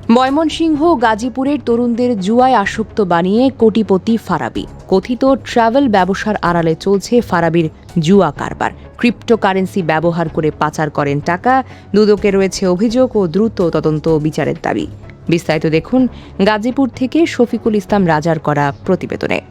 ময়মনসিংহ গাজীপুরের তরুণদের জুয়ায় আসক্ত বানিয়ে কোটিপতি ফারাবি। কথিত ট্রাভেল ব্যবসার আড়ালে চলছে ফারাবির জুয়া কারবার। ক্রিপ্টোকারেন্সি ব্যবহার করে পাচার করেন টাকা। দুদকে রয়েছে অভিযোগ ও দ্রুত তদন্ত ও বিচারের দাবি। বিস্তারিত দেখুন গাজীপুর থেকে শফিকুল ইসলাম রাজার করা প্রতিবেদনে।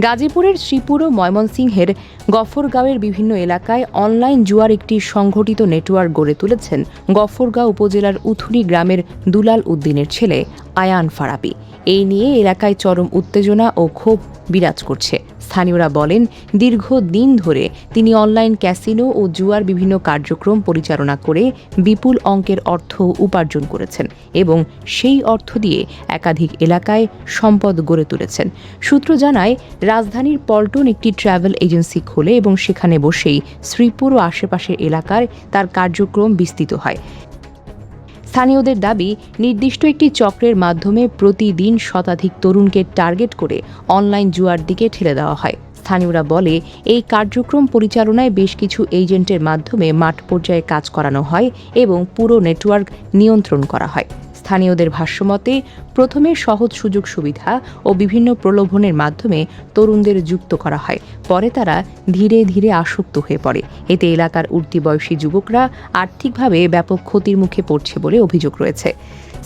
গাজীপুরের শ্রীপুর ও ময়মনসিংহের গফরগাঁওয়ের বিভিন্ন এলাকায় অনলাইন জুয়ার একটি সংগঠিত নেটওয়ার্ক গড়ে তুলেছেন গফরগাঁও উপজেলার উথুরি গ্রামের দুলাল উদ্দিনের ছেলে আয়ান ফারাবি। এই নিয়ে এলাকায় চরম উত্তেজনা ও ক্ষোভ বিরাজ করছে। স্থানীয়রা বলেন, দীর্ঘদিন ধরে তিনি অনলাইন ক্যাসিনো ও জুয়ার বিভিন্ন কার্যক্রম পরিচালনা করে বিপুল অঙ্কের অর্থ উপার্জন করেছেন এবং সেই অর্থ দিয়ে একাধিক এলাকায় সম্পদ গড়ে তুলেছেন। সূত্র জানায়, রাজধানীর পল্টন একটি ট্রাভেল এজেন্সি খোলে এবং সেখানে বসেই শ্রীপুর ও আশেপাশের এলাকায় তার কার্যক্রম বিস্তৃত হয়। স্থানীয়দের দাবি, নির্দিষ্ট একটি চক্রের মাধ্যমে প্রতিদিন শতাধিক তরুণকে টার্গেট করে অনলাইন জুয়ার দিকে ঠেলে দেওয়া হয়। স্থানীয়রা বলে, এই কার্যক্রম পরিচালনায় বেশ কিছু এজেন্টের মাধ্যমে মাঠ পর্যায়ে কাজ করানো হয় এবং পুরো নেটওয়ার্ক নিয়ন্ত্রণ করা হয়। স্থানীয়দের ভাষ্যমতে, প্রথমে সহজ সুযোগ সুবিধা ও বিভিন্ন প্রলোভনের মাধ্যমে তরুণদের যুক্ত করা হয়। পরে তারা ধীরে ধীরে আসক্ত হয়ে পড়ে। এতে এলাকার উঠতি বয়সী যুবকরা আর্থিকভাবে ব্যাপক ক্ষতির মুখে পড়ছে বলে অভিযোগ রয়েছে।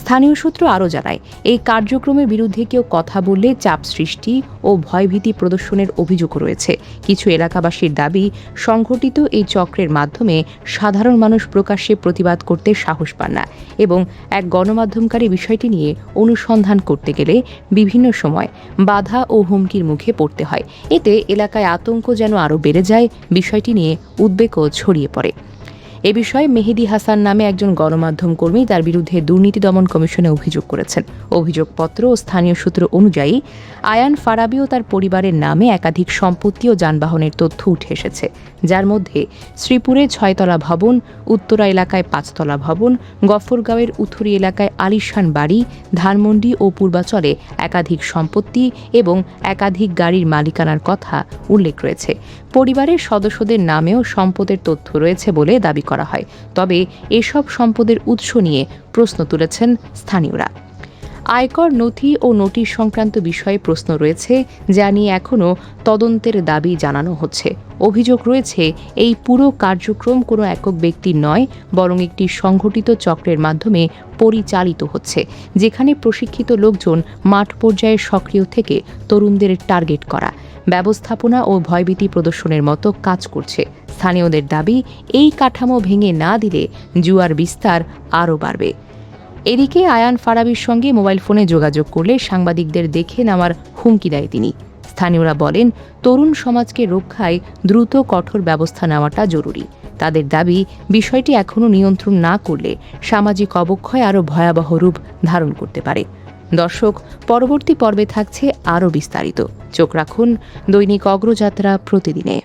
স্থানীয় সূত্র আরও জানায়, এই কার্যক্রমের বিরুদ্ধে কেউ কথা বললে চাপ সৃষ্টি ও ভয়ভীতি প্রদর্শনের অভিযোগও রয়েছে। কিছু এলাকাবাসীর দাবি, সংঘটিত এই চক্রের মাধ্যমে সাধারণ মানুষ প্রকাশ্যে প্রতিবাদ করতে সাহস পান না এবং এক গণমাধ্যমকারী বিষয়টি নিয়ে অনুসন্ধান করতে গেলে বিভিন্ন সময় বাধা ও হুমকির মুখে পড়তে হয়। এতে এলাকায় আতঙ্ক যেন আরও বেড়ে যায়। বিষয়টি নিয়ে উদ্বেগও ছড়িয়ে পড়ে। এ বিষয়ে মেহেদী হাসান নামে একজন গণমাধ্যম কর্মী তার বিরুদ্ধে দুর্নীতি দমন কমিশনে অভিযোগ করেছেন। অভিযোগপত্র ও স্থানীয় সূত্র অনুযায়ী আয়ান ফারাবি ও তার পরিবারের নামে একাধিক সম্পত্তি ও যানবাহনের তথ্য উঠে এসেছে, যার মধ্যে শ্রীপুরে 6তলা ভবন, উত্তরা এলাকায় 5তলা ভবন, গফরগাঁওয়ের উথুরি এলাকায় আলিশান বাড়ি, ধানমন্ডি ও পূর্বাচলে একাধিক সম্পত্তি এবং একাধিক গাড়ির মালিকানার কথা উল্লেখ রয়েছে। পরিবারের সদস্যদের নামেও সম্পদের তথ্য রয়েছে বলে দাবি করা হয়। তবে এসব সম্পদের উৎস নিয়ে প্রশ্ন তুলেছেন স্থানীয়রা। আয়কর নথি ও নোটিশ সংক্রান্ত বিষয়ে প্রশ্ন রয়েছে, যা নিয়ে এখনও তদন্তের দাবি জানানো হচ্ছে। অভিযোগ রয়েছে, এই পুরো কার্যক্রম কোনো একক ব্যক্তির নয়, বরং একটি সংগঠিত চক্রের মাধ্যমে পরিচালিত হচ্ছে, যেখানে প্রশিক্ষিত লোকজন মাঠ পর্যায়ে সক্রিয় থেকে তরুণদের টার্গেট করা, ব্যবস্থাপনা ও ভয়ভীতি প্রদর্শনের মতো কাজ করছে। স্থানীয়দের দাবি, এই কাঠামো ভেঙে না দিলে জুয়ার বিস্তার আরও বাড়বে। এদিকে আয়ান ফারাবির সঙ্গে মোবাইল ফোনে যোগাযোগ করলে সাংবাদিকদের দেখে নেওয়ার হুমকি দেয় তিনি। স্থানীয়রা বলেন, তরুণ সমাজকে রক্ষায় দ্রুত কঠোর ব্যবস্থা নেওয়াটা জরুরি। তাদের দাবি, বিষয়টি এখনও নিয়ন্ত্রণ না করলে সামাজিক অবক্ষয় আরও ভয়াবহ রূপ ধারণ করতে পারে। দর্শক, পরবর্তী পর্বে থাকছে আরও বিস্তারিত। চোখ রাখুন দৈনিক অগ্রযাত্রা প্রতিদিনে।